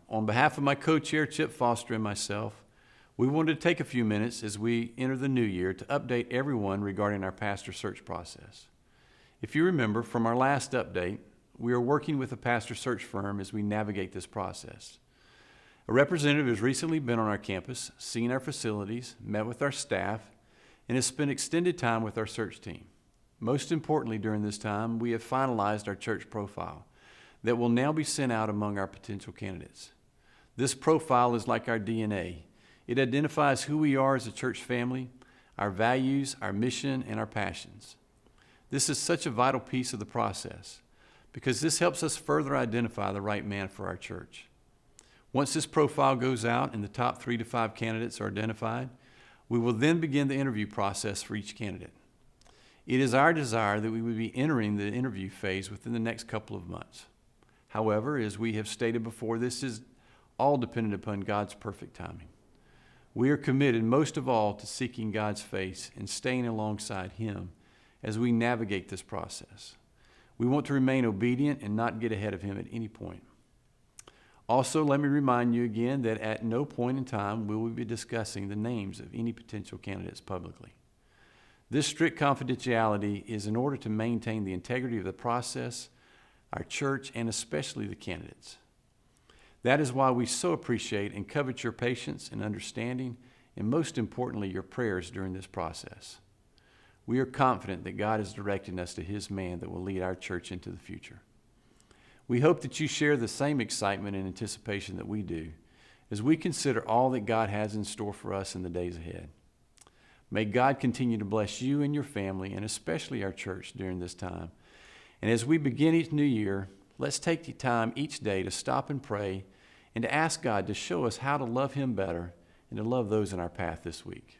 On behalf of my co-chair, Chip Foster, and myself, we wanted to take a few minutes as we enter the new year to update everyone regarding our pastor search process. If you remember from our last update, we are working with a pastor search firm as we navigate this process. A representative has recently been on our campus, seen our facilities, met with our staff, and has spent extended time with our search team. Most importantly, during this time, we have finalized our church profile that will now be sent out among our potential candidates. This profile is like our DNA. It identifies who we are as a church family, our values, our mission, and our passions. This is such a vital piece of the process because this helps us further identify the right man for our church. Once this profile goes out and the top 3 to 5 candidates are identified, we will then begin the interview process for each candidate. It is our desire that we would be entering the interview phase within the next couple of months. However, as we have stated before, this is all dependent upon God's perfect timing. We are committed most of all to seeking God's face and staying alongside Him as we navigate this process. We want to remain obedient and not get ahead of Him at any point. Also, let me remind you again that at no point in time will we be discussing the names of any potential candidates publicly. This strict confidentiality is in order to maintain the integrity of the process, our church, and especially the candidates. That is why we so appreciate and covet your patience and understanding, and most importantly, your prayers during this process. We are confident that God is directing us to His man that will lead our church into the future. We hope that you share the same excitement and anticipation that we do as we consider all that God has in store for us in the days ahead. May God continue to bless you and your family, and especially our church during this time. And as we begin each new year, let's take the time each day to stop and pray and to ask God to show us how to love Him better and to love those in our path this week.